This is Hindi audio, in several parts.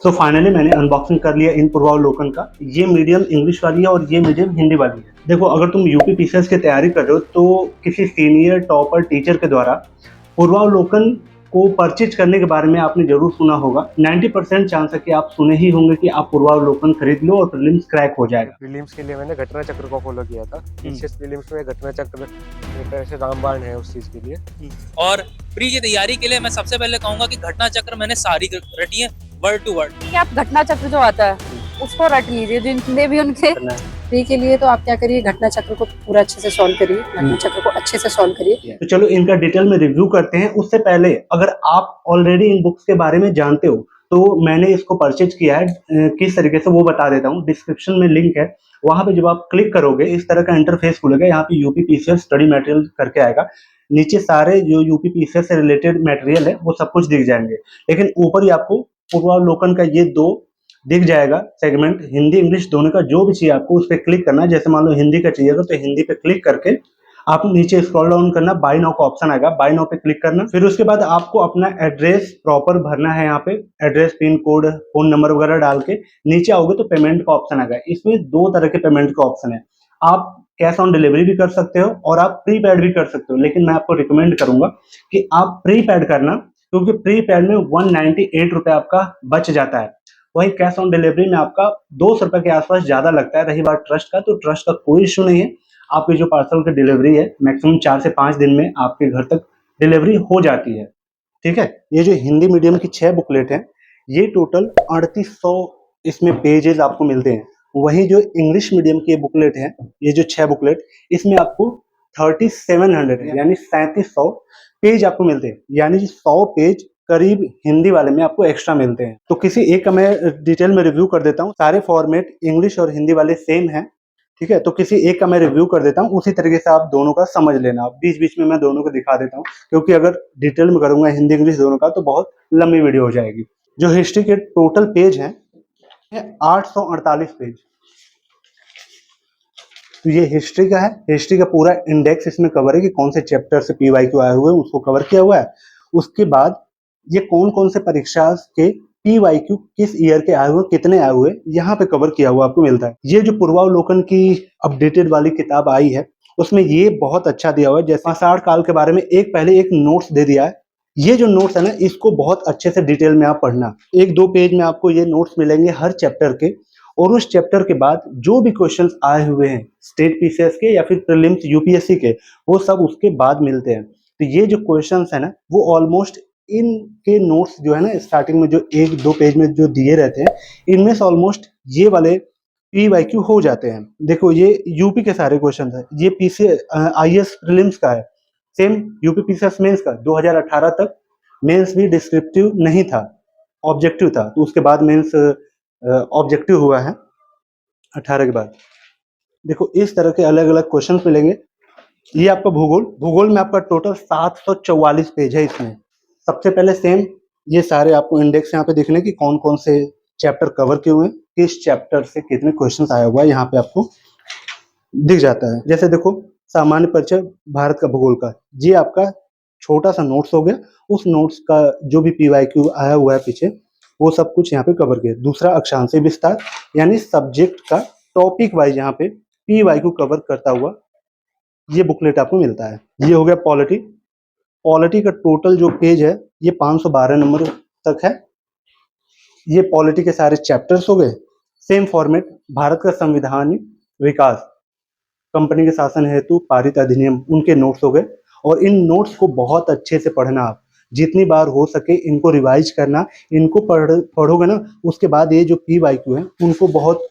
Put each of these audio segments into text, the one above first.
सो फाइनली मैंने अनबॉक्सिंग कर लिया इन पूर्वावलोकन का। ये मीडियम इंग्लिश वाली है और ये मीडियम हिंदी वाली है। देखो, अगर तुम यूपी पीसीएस की तैयारी कर रहे हो तो किसी सीनियर टॉपर टीचर के द्वारा पूर्वावलोकन को परचेज करने के बारे में आपने जरूर सुना होगा। 90% चांस है कि आप सुने ही होंगे कि आप पूर्वावलोकन खरीद लो और प्रीलिम्स क्रैक हो जाएगा। प्रीलिम्स के लिए मैंने घटना चक्र को फॉलो किया था। पीसीएस प्रीलिम्स में घटना चक्र एक तरह से रामबाण है उस चीज के लिए। और प्री की तैयारी के लिए मैं सबसे पहले कहूंगा कि घटना चक्र मैंने सारी रटी है वर्ड टू वर्ड। कि आप घटना चक्र जो आता है उसको रट लीजिए, जितने भी उनके प्री के लिए। तो आप क्या करिए, घटना चक्र को पूरा अच्छे से सॉल्व करिए, घटना चक्र को अच्छे से सॉल्व करिए। तो चलो इनका डिटेल में रिव्यू करते हैं। उससे पहले अगर आप ऑलरेडी इन बुक्स के बारे में जानते हो तो मैंने इसको परचेज किया है किस तरीके से वो बता देता हूँ। डिस्क्रिप्शन में लिंक है, वहां पे जब आप क्लिक करोगे इस तरह का इंटरफेस खुलेगा। यहाँ पे यूपी पीसीएस स्टडी मटेरियल करके आएगा। नीचे सारे जो यूपी पीसीएस से रिलेटेड मटेरियल है वो सब कुछ दिख जाएंगे, लेकिन ऊपर ही आपको पूर्वावलोकन का ये दो दिख जाएगा सेगमेंट, हिंदी इंग्लिश दोनों का। जो भी चाहिए आपको उस पर क्लिक करना है। जैसे मान लो हिंदी का चाहिएगा तो हिंदी पे क्लिक करके आप नीचे स्क्रॉल डाउन करना, बाय नाउ का ऑप्शन आएगा, बाय नाउ पे क्लिक करना। फिर उसके बाद आपको अपना एड्रेस प्रॉपर भरना है। यहाँ पे address, pin code, phone number वगैरह डाल के नीचे आओगे तो पेमेंट का ऑप्शन आएगा। इसमें दो तरह के पेमेंट का ऑप्शन है। आप कैश ऑन डिलीवरी भी कर सकते हो और आप प्रीपेड भी कर सकते हो, लेकिन मैं आपको रिकमेंड करूंगा कि आप प्रीपेड करना, क्योंकि प्रीपेड में 198 रुपए आपका बच जाता है। वही कैश ऑन डिलीवरी में आपका 200 रुपए के आसपास ज्यादा लगता है। रही बात ट्रस्ट का, तो ट्रस्ट का कोई इशू नहीं है। आपकी जो पार्सल की डिलीवरी है मैक्सिमम 4 से 5 दिन में आपके घर तक डिलीवरी हो जाती है। ठीक है। ये जो हिंदी मीडियम की 6 बुकलेट है, ये टोटल 3800 इसमें पेजेस आपको मिलते हैं। वही जो इंग्लिश मीडियम की बुकलेट है, ये जो 6 बुकलेट, इसमें आपको 3700 यानी 3700 पेज आपको मिलते हैं। यानी 100 पेज करीब हिंदी वाले में आपको एक्स्ट्रा मिलते हैं। तो किसी एक का मैं डिटेल में रिव्यू कर देता हूँ। सारे फॉर्मेट इंग्लिश और हिंदी वाले सेम हैं। ठीक है, तो किसी एक का मैं रिव्यू कर देता हूँ, उसी तरीके से आप दोनों का समझ लेना। बीच बीच में मैं दोनों को दिखा देता हूँ, क्योंकि अगर डिटेल में करूंगा हिंदी इंग्लिश दोनों का तो बहुत लंबी वीडियो हो जाएगी। जो हिस्ट्री के टोटल पेज हैं 848 पेज। तो ये हिस्ट्री का है। हिस्ट्री का पूरा इंडेक्स इसमें कवर है कि कौन से चैप्टर से पीवाईक्यू आए हुए हैं, उसको कवर किया हुआ है। उसके बाद ये कौन कौन से परीक्षा के पीवाईक्यू किस ईयर के आए हुए, कितने आए हुए, यहाँ पे कवर किया हुआ आपको मिलता है। ये जो पूर्वावलोकन की अपडेटेड वाली किताब आई है उसमें ये बहुत अच्छा दिया हुआ है। जैसे आषाढ़ काल के बारे में पहले एक नोट्स दे दिया है। ये जो नोट्स है ना, इसको बहुत अच्छे से डिटेल में आप पढ़ना। 1-2 पेज में आपको ये नोट्स मिलेंगे हर चैप्टर के, और उस चैप्टर के बाद जो भी क्वेश्चंस आए हुए हैं स्टेट पीसीएस के या फिर प्रीलिम्स यूपीएससी के, वो सब उसके बाद मिलते हैं। तो ये जो क्वेश्चंस है ना, वो ऑलमोस्ट इनके नोट्स जो है ना, स्टार्टिंग में जो 1-2 पेज में जो दिए रहते हैं, इनमें से ऑलमोस्ट ये वाले पीवाईक्यू हो जाते हैं। देखो, ये यूपी के सारे क्वेश्चन है। ये पीसी आईएएस प्रीलिम्स का है। सेम यूपी पीसीएस मेंस का 2018 तक मेंस भी डिस्क्रिप्टिव नहीं था, ऑब्जेक्टिव था। तो उसके बाद मेंस ऑब्जेक्टिव हुआ है 18 के बाद। देखो, इस तरह के अलग अलग क्वेश्चन मिलेंगे। ये आपका भूगोल में आपका टोटल 744 पेज है। इसमें सबसे पहले सेम ये सारे आपको इंडेक्स यहाँ पे दिखने की कौन कौन से चैप्टर कवर किए हुए हैं, किस चैप्टर से कितने क्वेश्चन आया हुआ है, यहाँ पे आपको दिख जाता है। जैसे देखो, सामान्य परिचय भारत का भूगोल का, ये आपका छोटा सा नोट्स हो गया। उस नोट्स का जो भी पीवाईक्यू आया हुआ है पीछे, वो सब कुछ यहाँ पे कवर किया। दूसरा अक्षांशीय विस्तार, यानी सब्जेक्ट का टॉपिक वाइज यहाँ पे पीवाईक्यू कवर करता हुआ ये बुकलेट आपको मिलता है। ये हो गया पॉलिटी का टोटल जो पेज है ये 512 नंबर तक है। ये पॉलिटी के सारे चैप्टर्स हो गए। सेम फॉर्मेट, भारत का संविधान विकास, कंपनी के शासन हेतु पारित अधिनियम, उनके नोट्स हो गए। और इन नोट्स को बहुत अच्छे से पढ़ना। आप जितनी बार हो सके इनको रिवाइज करना। इनको पढ़ोगे ना, उसके बाद ये जो पीवाईक्यू है उनको बहुत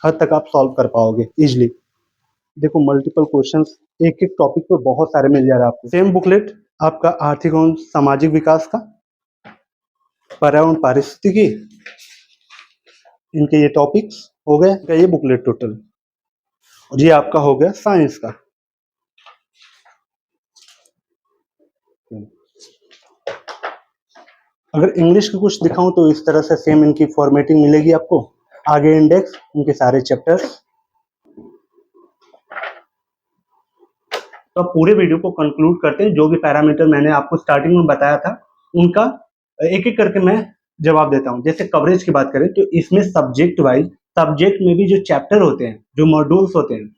हद तक आप सॉल्व कर पाओगे इजिली। देखो, मल्टीपल क्वेश्चंस एक एक टॉपिक पे बहुत सारे मिल जा रहे हैं आपको। सेम बुकलेट आपका आर्थिक एवं सामाजिक विकास का, पर्यावरण पारिस्थितिकी, इनके ये टॉपिक्स हो गए। ये बुकलेट टोटल, और ये आपका हो गया साइंस का। अगर इंग्लिश की कुछ दिखाऊं तो इस तरह से सेम इनकी फॉर्मेटिंग मिलेगी आपको। आगे इंडेक्स, उनके सारे चैप्टर्स। तो अब पूरे वीडियो को कंक्लूड करते हैं। जो भी पैरामीटर मैंने आपको स्टार्टिंग में बताया था उनका एक एक करके मैं जवाब देता हूँ। जैसे कवरेज की बात करें तो इसमें सब्जेक्ट वाइज, सब्जेक्ट में भी जो चैप्टर होते हैं, जो मॉड्यूल्स होते हैं,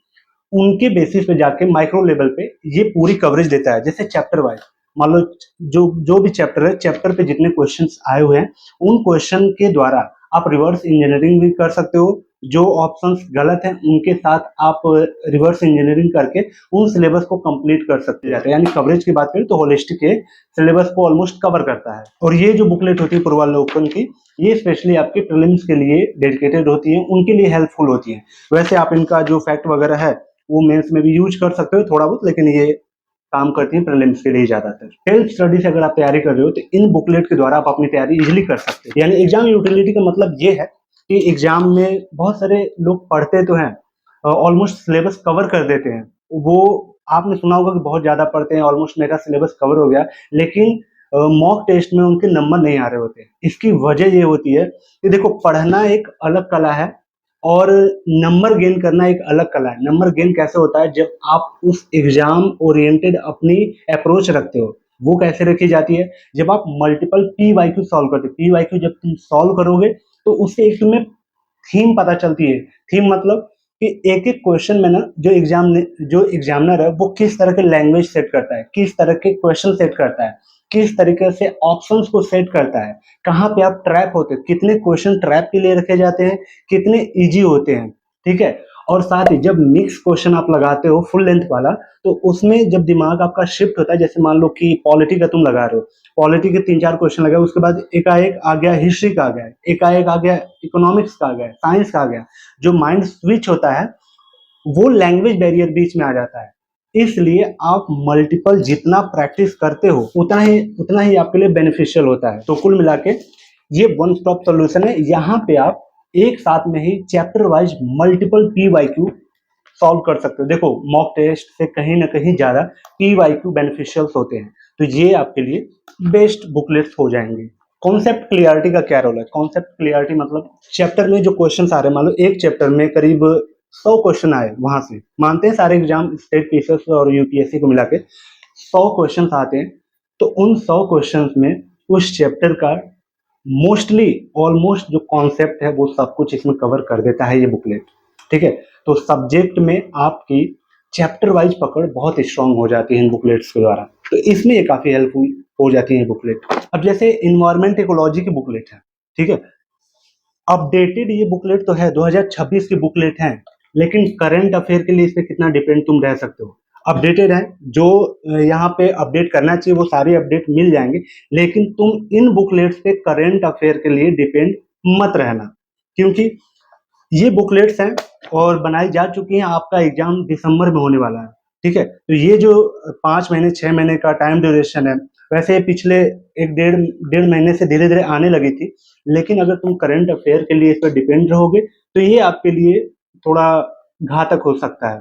उनके बेसिस पे जाके माइक्रो लेवल पे ये पूरी कवरेज देता है। जैसे चैप्टर वाइज मान लो जो जो भी चैप्टर है, चैप्टर पे जितने क्वेश्चंस आए हुए हैं उन क्वेश्चन के द्वारा आप रिवर्स इंजीनियरिंग भी कर सकते हो। जो ऑप्शंस गलत हैं उनके साथ आप रिवर्स इंजीनियरिंग करके उन सिलेबस को कंप्लीट कर सकते जाते हैं। यानी कवरेज की बात करें तो होलिस्टिक ये सिलेबस को ऑलमोस्ट कवर करता है। और ये जो बुकलेट होती है पूर्वावलोकन की, ये स्पेशली आपके प्रीलिम्स के लिए डेडिकेटेड होती है, उनके लिए हेल्पफुल होती है। वैसे आप इनका जो फैक्ट वगैरह है वो मेंस में भी यूज कर सकते हो थोड़ा बहुत, लेकिन ये काम करती है प्रीलिम्स के लिए ज्यादातर। सेल्फ स्टडी से अगर आप तैयारी कर रहे हो तो इन बुकलेट के द्वारा आप अपनी तैयारी इजीली कर सकते हो। यानी एग्जाम यूटिलिटी का मतलब ये है कि एग्जाम में बहुत सारे लोग पढ़ते तो हैं, ऑलमोस्ट सिलेबस कवर कर देते हैं। वो आपने सुना होगा कि बहुत ज्यादा पढ़ते हैं, ऑलमोस्ट मेरा सिलेबस कवर हो गया, लेकिन मॉक टेस्ट में उनके नंबर नहीं आ रहे होते। इसकी वजह ये होती है कि देखो, पढ़ना एक अलग कला है और नंबर गेन करना एक अलग कला है। नंबर गेन कैसे होता है? जब आप उस एग्जाम ओरिएंटेड अपनी अप्रोच रखते हो। वो कैसे रखी जाती है? जब आप मल्टीपल पीवाईक्यू सॉल्व करते हो। पीवाईक्यू जब तुम सॉल्व करोगे तो उससे एक तुम्हें थीम पता चलती है। थीम मतलब कि एक एक क्वेश्चन में ना जो एग्जामिनर है वो किस तरह के लैंग्वेज सेट करता है, किस तरह के क्वेश्चन सेट करता है, किस तरीके से ऑप्शंस को सेट करता है, कहाँ पे आप ट्रैप होते हो, कितने क्वेश्चन ट्रैप के लिए रखे जाते हैं, कितने इजी होते हैं, ठीक है। और साथ ही जब मिक्स क्वेश्चन आप लगाते हो फुल लेंथ वाला, तो उसमें जब दिमाग आपका शिफ्ट होता है, जैसे मान लो कि पॉलिटी का तुम लगा रहे हो, पॉलिटी के 3-4 क्वेश्चन लगे, उसके बाद एकाएक आ गया हिस्ट्री का, आ गया एकाएक, आ गया इकोनॉमिक्स का, आ गया साइंस का, आ गया, जो माइंड स्विच होता है वो लैंग्वेज बैरियर बीच में आ जाता है। इसलिए आप मल्टीपल जितना प्रैक्टिस करते हो उतना ही आपके लिए बेनिफिशियल होता है। तो कुल मिला के ये वन स्टॉप सॉल्यूशन है। यहाँ पे आप एक साथ में ही chapter wise multiple PYQ solve कर सकते हो। देखो, मॉक टेस्ट से कहीं ना कहीं ज्यादा पीवाईक्यू बेनिफिशियल्स होते हैं, तो ये आपके लिए बेस्ट बुकलेट्स हो जाएंगे। कॉन्सेप्ट क्लियरिटी का क्या रोल है? कॉन्सेप्ट क्लियरिटी मतलब चैप्टर में जो क्वेश्चन आ रहे हैं, मान लो एक चैप्टर में करीब 100 क्वेश्चन आए, वहां से मानते हैं सारे एग्जाम स्टेट पीसीएस और यूपीएससी को मिला के 100 क्वेश्चन आते हैं, तो उन 100 क्वेश्चन में उस चैप्टर का मोस्टली ऑलमोस्ट जो कॉन्सेप्ट है वो सब कुछ इसमें कवर कर देता है ये बुकलेट, ठीक है। तो सब्जेक्ट में आपकी चैप्टर वाइज पकड़ बहुत स्ट्रांग हो जाती है इन बुकलेट्स के द्वारा, तो इसमें ये काफी हेल्पफुल हो जाती है ये बुकलेट। अब जैसे इन्वायरमेंट इकोलॉजी की बुकलेट है, ठीक है, अपडेटेड ये बुकलेट तो है, 2026 की बुकलेट है, लेकिन करंट अफेयर के लिए इस पे कितना डिपेंड तुम रह सकते हो? अपडेटेड है, जो यहाँ पे अपडेट करना चाहिए वो सारे अपडेट मिल जाएंगे, लेकिन तुम इन बुकलेट्स पे करंट अफेयर के लिए डिपेंड मत रहना, क्योंकि ये बुकलेट्स हैं और बनाई जा चुकी हैं। आपका एग्जाम दिसंबर में होने वाला है, ठीक है। तो ये जो 5 महीने 6 महीने का टाइम ड्यूरेशन है, वैसे पिछले एक डेढ़ महीने से धीरे धीरे आने लगी थी, लेकिन अगर तुम करंट अफेयर के लिए इस पर डिपेंड रहोगे तो ये आपके लिए थोड़ा घातक हो सकता है,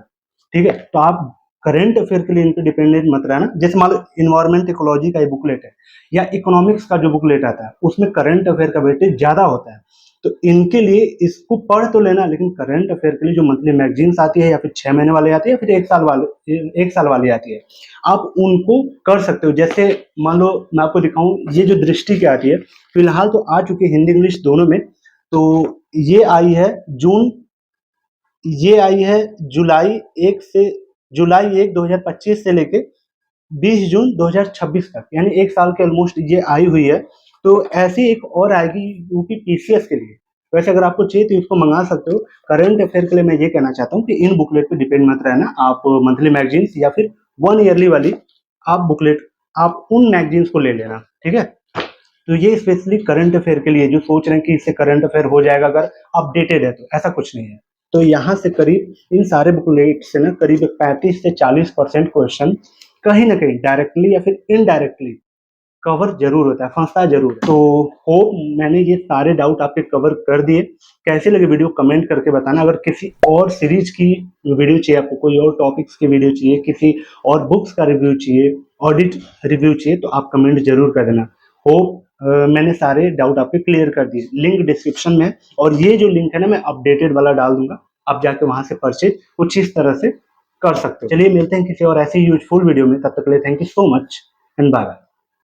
ठीक है। तो आप करंट अफेयर के लिए इन पर डिपेंडेंट मत रहना। जैसे मान लो इन्वायरमेंट इकोलॉजी का ये बुकलेट है या इकोनॉमिक्स का जो बुकलेट आता है उसमें करंट अफेयर का वेटेज ज्यादा होता है, तो इनके लिए इसको पढ़ तो लेना, लेकिन करंट अफेयर के लिए जो मंथली मैगजीन्स आती है या फिर 6 महीने वाले आती है या फिर 1 साल वाली आती है, आप उनको कर सकते हो। जैसे मान लो मैं आपको दिखाऊं, ये जो दृष्टि की आती है, फिलहाल तो आ चुकी है हिंदी इंग्लिश दोनों में, तो ये आई है जुलाई 1 2025 से लेके 20 जून 2026 तक, यानी 1 साल के ऑलमोस्ट ये आई हुई है। तो ऐसी एक और आएगी यूपी पीसीएस के लिए, वैसे अगर आपको चाहिए तो इसको मंगा सकते हो। करंट अफेयर के लिए मैं ये कहना चाहता हूँ कि इन बुकलेट पे डिपेंड मत रहना, आप मंथली मैगजीन्स या फिर 1 ईयरली वाली आप बुकलेट आप उन मैगजीन्स को ले लेना, ठीक है। तो ये स्पेशली करंट अफेयर के लिए जो सोच रहे हैं कि इससे करंट अफेयर हो जाएगा अगर अपडेटेड है, तो ऐसा कुछ नहीं है। तो यहाँ से करीब इन सारे बुकलेट से ना करीब 35 से 40% क्वेश्चन कहीं ना कहीं डायरेक्टली या फिर इनडायरेक्टली कवर जरूर होता है, फंसता जरूर है। तो होप मैंने ये सारे डाउट आपके कवर कर दिए। कैसे लगे वीडियो कमेंट करके बताना। अगर किसी और सीरीज की वीडियो चाहिए आपको, कोई और टॉपिक्स की वीडियो चाहिए, किसी और बुक्स का रिव्यू चाहिए, ऑडिट रिव्यू चाहिए, तो आप कमेंट जरूर कर देना। होप मैंने सारे डाउट आपके क्लियर कर दिए। लिंक डिस्क्रिप्शन में है और ये जो लिंक है ना मैं अपडेटेड वाला डाल दूंगा, आप जाके वहां से परचेज कुछ इस तरह से कर सकते हो। चलिए मिलते हैं किसी और ऐसी यूजफुल वीडियो में, तब तक के लिए thank you so much and bye bye.